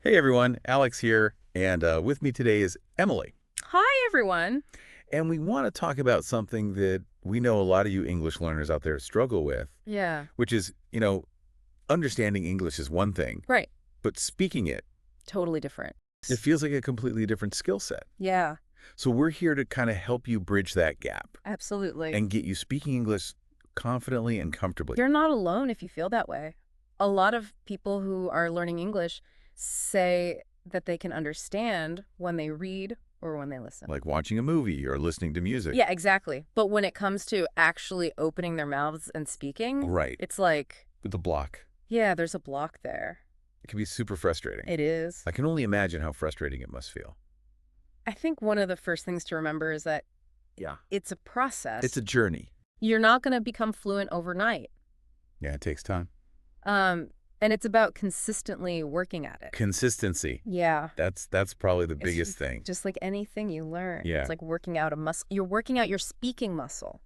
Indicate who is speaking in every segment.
Speaker 1: Hey everyone, Alex here, and with me today is Emily.
Speaker 2: Hi, everyone.
Speaker 1: And we want to talk about something that we know a lot of you English learners out there struggle with,
Speaker 2: Yeah.
Speaker 1: which is, understanding English is one thing,
Speaker 2: Right.
Speaker 1: but speaking it,
Speaker 2: Totally different.
Speaker 1: it feels like a completely different skill set.
Speaker 2: Yeah,
Speaker 1: So we're here to kind of help you bridge that gap
Speaker 2: absolutely.
Speaker 1: and get you speaking English confidently and comfortably.
Speaker 2: You're not alone if you feel that way. A lot of people who are learning English say that they can understand when they read or when they listen.
Speaker 1: Like watching a movie or listening to music.
Speaker 2: Yeah, exactly. But when it comes to actually opening their mouths and speaking,
Speaker 1: Right.
Speaker 2: it's like,
Speaker 1: With the block.
Speaker 2: yeah, there's a block there.
Speaker 1: It can be super frustrating.
Speaker 2: It is.
Speaker 1: I can only imagine how frustrating it must feel.
Speaker 2: I think one of the first things to remember is that
Speaker 1: Yeah.
Speaker 2: it's a process.
Speaker 1: It's a journey.
Speaker 2: You're not going to become fluent overnight.
Speaker 1: Yeah, it takes time.
Speaker 2: And it's about consistently working at it.
Speaker 1: Consistency.
Speaker 2: Yeah.
Speaker 1: That's probably the
Speaker 2: It's
Speaker 1: biggest thing.
Speaker 2: just like anything you learn.
Speaker 1: Yeah.
Speaker 2: It's like working out a muscle. You're working out your speaking muscle.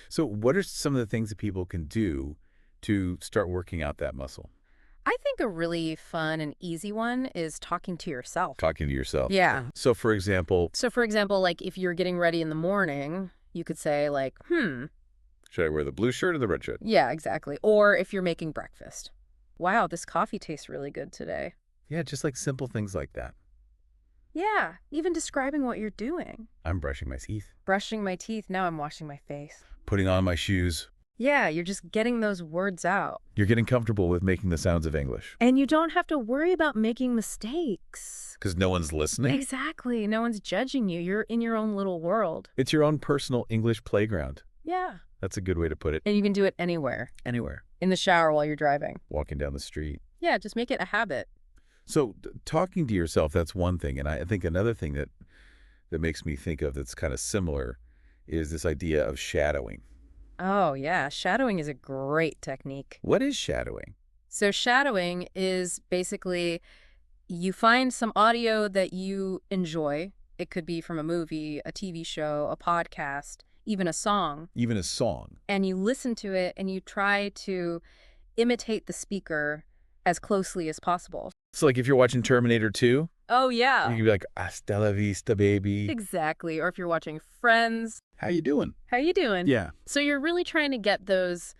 Speaker 1: So what are some of the things that people can do to start working out that muscle?
Speaker 2: I think a really fun and easy one is talking to yourself.
Speaker 1: Talking to yourself.
Speaker 2: Yeah.
Speaker 1: So for example,
Speaker 2: So for example, like if you're getting ready in the morning, you could say like,
Speaker 1: should I wear the blue shirt or the red shirt?
Speaker 2: yeah, exactly. Or if you're making breakfast. Wow, this coffee tastes really good today.
Speaker 1: Yeah, just like simple things like that.
Speaker 2: Yeah, even describing what you're doing.
Speaker 1: I'm brushing my teeth,
Speaker 2: Brushing my teeth, now I'm washing my face.
Speaker 1: putting on my shoes.
Speaker 2: Yeah, you're just getting those words out.
Speaker 1: You're getting comfortable with making the sounds of English
Speaker 2: And you don't have to worry about making mistakes.
Speaker 1: because no one's listening.
Speaker 2: Exactly. No one's judging you. You're in your own little world.
Speaker 1: It's your own personal English playground.
Speaker 2: Yeah.
Speaker 1: That's a good way to put it.
Speaker 2: And you can do it anywhere.
Speaker 1: Anywhere.
Speaker 2: In the shower while you're driving.
Speaker 1: Walking down the street.
Speaker 2: Yeah, just make it a habit.
Speaker 1: So talking to yourself, that's one thing. And I think another thing that makes me think of that's kind of similar is this idea of shadowing.
Speaker 2: Oh, yeah. Shadowing is a great technique.
Speaker 1: What is shadowing?
Speaker 2: So shadowing is basically you find some audio that you enjoy. It could be from a movie, a TV show, a podcast, even a song.
Speaker 1: Even a song.
Speaker 2: And you listen to it and you try to imitate the speaker as closely as possible.
Speaker 1: So like if you're watching Terminator 2,
Speaker 2: Oh,
Speaker 1: you
Speaker 2: yeah.
Speaker 1: can be like, hasta la vista, baby.
Speaker 2: Exactly. Or if you're watching Friends,
Speaker 1: How you doing?
Speaker 2: how you doing?
Speaker 1: Yeah.
Speaker 2: So you're really trying to get those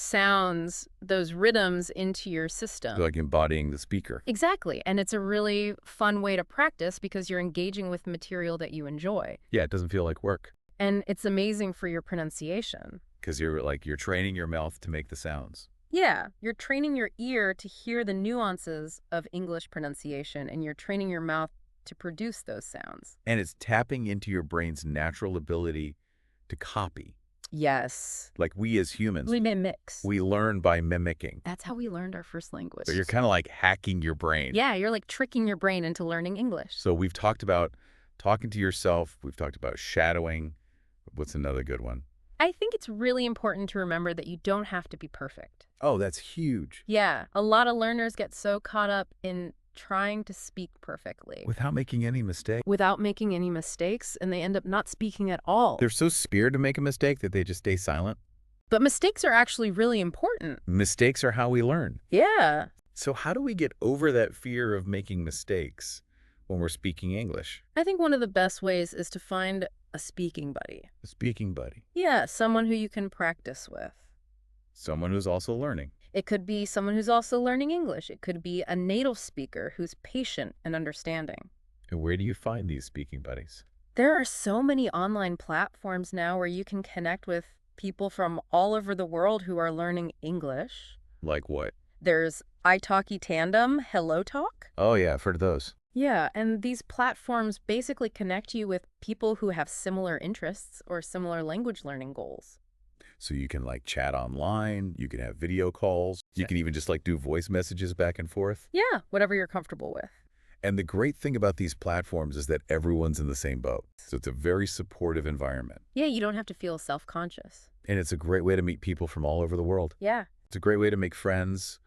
Speaker 2: sounds, those rhythms into your system.
Speaker 1: Like embodying the speaker.
Speaker 2: Exactly. And it's a really fun way to practice because you're engaging with material that you enjoy.
Speaker 1: Yeah, it doesn't feel like work
Speaker 2: And it's amazing for your pronunciation.
Speaker 1: because you're training your mouth to make the sounds.
Speaker 2: Yeah, you're training your ear to hear the nuances of English pronunciation, and you're training your mouth to produce those sounds.
Speaker 1: And it's tapping into your brain's natural ability to copy.
Speaker 2: Yes.
Speaker 1: Like we as humans,
Speaker 2: We mix.
Speaker 1: we learn by mimicking.
Speaker 2: That's how we learned our first language.
Speaker 1: So you're kind of like hacking your brain.
Speaker 2: Yeah, you're like tricking your brain into learning English.
Speaker 1: So we've talked about talking to yourself. We've talked about shadowing. What's another good one?
Speaker 2: I think it's really important to remember that you don't have to be perfect.
Speaker 1: Oh, that's huge.
Speaker 2: Yeah, a lot of learners get so caught up in trying to speak perfectly
Speaker 1: Without making any mistake.
Speaker 2: without making any mistakes, and they end up not speaking at all.
Speaker 1: They're so scared to make a mistake that they just stay silent.
Speaker 2: But mistakes are actually really important.
Speaker 1: Mistakes are how we learn.
Speaker 2: Yeah.
Speaker 1: So how do we get over that fear of making mistakes when we're speaking English?
Speaker 2: I think one of the best ways is to find a speaking buddy.
Speaker 1: A speaking buddy.
Speaker 2: Yeah, someone who you can practice with.
Speaker 1: Someone who's also learning.
Speaker 2: It could be someone who's also learning English. It could be a native speaker who's patient and understanding.
Speaker 1: And where do you find these speaking buddies?
Speaker 2: There are so many online platforms now where you can connect with people from all over the world who are learning English.
Speaker 1: Like what?
Speaker 2: There's italki Tandem, Hello Talk.
Speaker 1: Oh, yeah, I've heard of those.
Speaker 2: Yeah, and these platforms basically connect you with people who have similar interests or similar language learning goals.
Speaker 1: So you can like chat online, you can have video calls, you can even just like do voice messages back and forth.
Speaker 2: Yeah, whatever you're comfortable with.
Speaker 1: And the great thing about these platforms is that everyone's in the same boat. So it's a very supportive environment.
Speaker 2: Yeah, you don't have to feel self-conscious.
Speaker 1: And it's a great way to meet people from all over the world.
Speaker 2: Yeah.
Speaker 1: It's a great way to make friends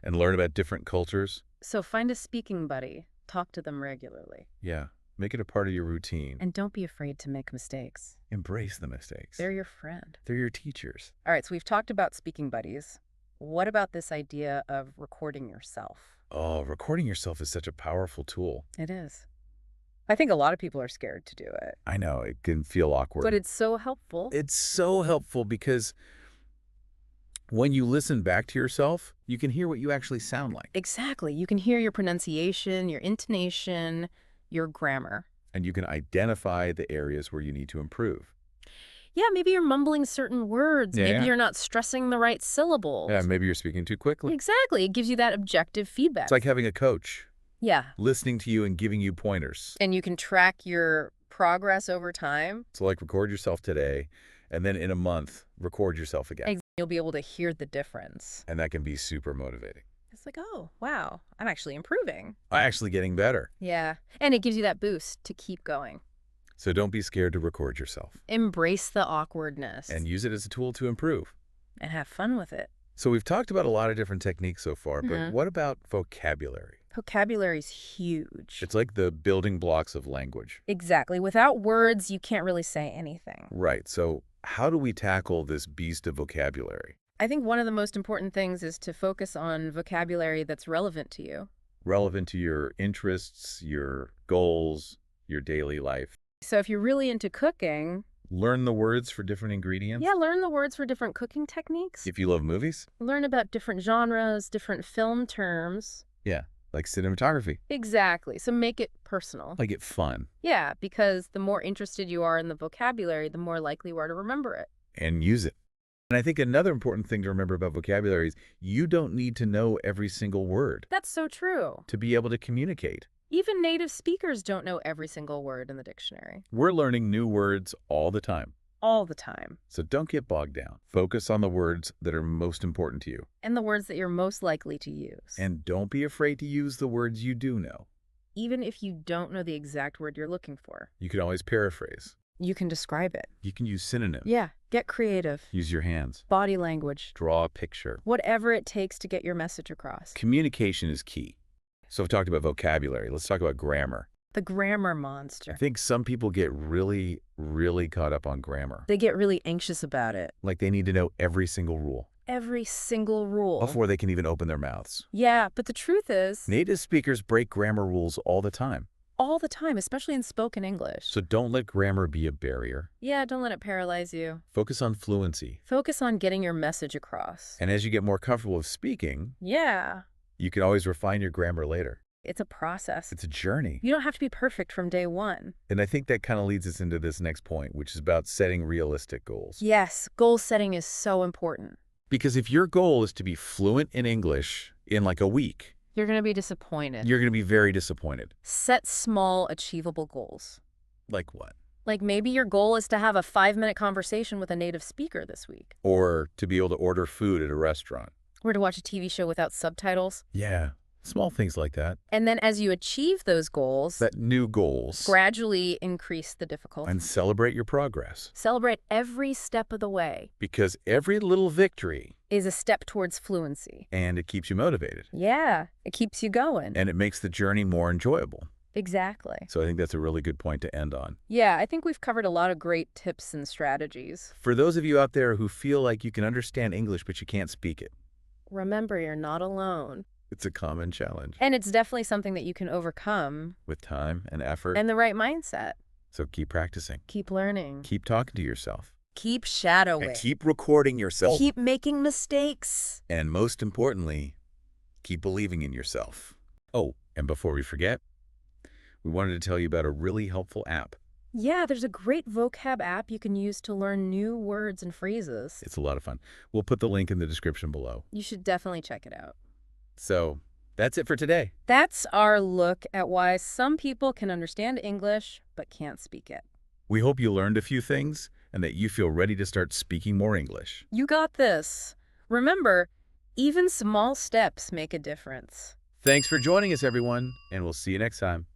Speaker 1: and learn about different cultures.
Speaker 2: So find a speaking buddy. Talk to them regularly.
Speaker 1: Yeah, make it a part of your routine.
Speaker 2: And don't be afraid to make mistakes.
Speaker 1: Embrace the mistakes.
Speaker 2: They're your friend.
Speaker 1: They're your teachers.
Speaker 2: All right, so we've talked about speaking buddies. What about this idea of recording yourself?
Speaker 1: Oh, recording yourself is such a powerful tool.
Speaker 2: It is. I think a lot of people are scared to do it,
Speaker 1: I know, it can feel
Speaker 2: but
Speaker 1: awkward.
Speaker 2: it's so helpful.
Speaker 1: It's so helpful because when you listen back to yourself, you can hear what you actually sound like.
Speaker 2: Exactly. You can hear your pronunciation, your intonation, your grammar.
Speaker 1: And you can identify the areas where you need to improve.
Speaker 2: Yeah, maybe you're mumbling certain words. Maybe
Speaker 1: Yeah.
Speaker 2: you're not stressing the right syllables.
Speaker 1: Yeah, maybe you're speaking too quickly.
Speaker 2: Exactly. It gives you that objective feedback.
Speaker 1: It's like having a coach
Speaker 2: Yeah.
Speaker 1: listening to you and giving you pointers.
Speaker 2: And you can track your progress over time.
Speaker 1: So like record yourself today, and then in a month, record yourself again.
Speaker 2: You'll be able to hear the difference.
Speaker 1: And that can be super motivating.
Speaker 2: It's like, oh, wow, I'm actually improving.
Speaker 1: Actually getting better.
Speaker 2: Yeah. And it gives you that boost to keep going.
Speaker 1: So don't be scared to record yourself.
Speaker 2: Embrace the awkwardness.
Speaker 1: And use it as a tool to improve.
Speaker 2: And have fun with it.
Speaker 1: So we've talked about a lot of different techniques so far, but what about vocabulary?
Speaker 2: Vocabulary's huge.
Speaker 1: It's like the building blocks of language.
Speaker 2: Exactly. Without words, you can't really say anything.
Speaker 1: Right. So how do we tackle this beast of vocabulary?
Speaker 2: I think one of the most important things is to focus on vocabulary that's relevant to you.
Speaker 1: Relevant to your interests, your goals, your daily life.
Speaker 2: So if you're really into cooking,
Speaker 1: Learn the words for different ingredients.
Speaker 2: yeah, learn the words for different cooking techniques.
Speaker 1: If you love movies.
Speaker 2: Learn about different genres, different film terms.
Speaker 1: Yeah, like cinematography.
Speaker 2: Exactly. So make it personal.
Speaker 1: Like it fun.
Speaker 2: Yeah, because the more interested you are in the vocabulary, the more likely you are to remember it.
Speaker 1: And use it. And I think another important thing to remember about vocabulary is you don't need to know every single word
Speaker 2: That's so true.
Speaker 1: to be able to communicate.
Speaker 2: Even native speakers don't know every single word in the dictionary.
Speaker 1: We're learning new words all the time.
Speaker 2: All the time.
Speaker 1: So don't get bogged down. Focus on the words that are most important to you.
Speaker 2: And the words that you're most likely to use.
Speaker 1: And don't be afraid to use the words you do know.
Speaker 2: Even if you don't know the exact word you're looking for,
Speaker 1: You can always paraphrase.
Speaker 2: you can describe it.
Speaker 1: You can use synonyms.
Speaker 2: Yeah, get creative.
Speaker 1: Use your hands.
Speaker 2: Body language.
Speaker 1: Draw a picture.
Speaker 2: Whatever it takes to get your message across.
Speaker 1: Communication is key. So we've talked about vocabulary. Let's talk about grammar.
Speaker 2: The grammar
Speaker 1: I
Speaker 2: monster.
Speaker 1: think some people get really, really caught up on grammar.
Speaker 2: They get really anxious about it.
Speaker 1: Like they need to know every single rule
Speaker 2: Every single rule.
Speaker 1: before they can even open their mouths.
Speaker 2: Yeah, but the truth is,
Speaker 1: Native speakers break grammar rules all the time.
Speaker 2: all the time, especially in spoken English.
Speaker 1: So don't let grammar be a barrier.
Speaker 2: Yeah, don't let it paralyze you.
Speaker 1: Focus on fluency.
Speaker 2: Focus on getting your message across.
Speaker 1: And as you get more comfortable with speaking,
Speaker 2: Yeah,
Speaker 1: you can always refine your grammar later.
Speaker 2: it's a process.
Speaker 1: It's a journey.
Speaker 2: You don't have to be perfect from day one.
Speaker 1: And I think that kind of leads us into this next point, which is about setting realistic goals.
Speaker 2: Yes, goal setting is so important.
Speaker 1: Because if your goal is to be fluent in English in like a week,
Speaker 2: You're going to be disappointed.
Speaker 1: you're going to be very disappointed.
Speaker 2: Set small, achievable goals.
Speaker 1: Like what?
Speaker 2: Like maybe your goal is to have a 5-minute conversation with a native speaker this week.
Speaker 1: Or to be able to order food at a restaurant.
Speaker 2: Or to watch a TV show without subtitles.
Speaker 1: Yeah, small things like that.
Speaker 2: And then as you achieve those goals,
Speaker 1: Set new goals
Speaker 2: gradually increase the difficulty.
Speaker 1: and celebrate your progress.
Speaker 2: Celebrate every step of the way
Speaker 1: Because every little victory,
Speaker 2: is a step towards fluency.
Speaker 1: and it keeps you motivated.
Speaker 2: Yeah, it keeps you going.
Speaker 1: And it makes the journey more enjoyable.
Speaker 2: Exactly.
Speaker 1: So I think that's a really good point to end on.
Speaker 2: Yeah, I think we've covered a lot of great tips and strategies.
Speaker 1: For those of you out there who feel like you can understand English but you can't speak it,
Speaker 2: Remember, you're not alone.
Speaker 1: it's a common challenge
Speaker 2: And it's definitely something that you can overcome.
Speaker 1: with time and effort.
Speaker 2: And the right mindset.
Speaker 1: So keep practicing.
Speaker 2: Keep learning.
Speaker 1: Keep talking to yourself.
Speaker 2: Keep shadowing.
Speaker 1: And keep recording yourself.
Speaker 2: Keep making mistakes.
Speaker 1: And most importantly, keep believing in yourself. Oh, and before we forget, we wanted to tell you about a really helpful app.
Speaker 2: Yeah, there's a great vocab app you can use to learn new words and phrases.
Speaker 1: It's a lot of fun. We'll put the link in the description below.
Speaker 2: You should definitely check it out.
Speaker 1: So that's it for today.
Speaker 2: That's our look at why some people can understand English but can't speak it.
Speaker 1: We hope you learned a few things and that you feel ready to start speaking more English.
Speaker 2: You got this. Remember, even small steps make a difference.
Speaker 1: Thanks for joining us, everyone, and we'll see you next time.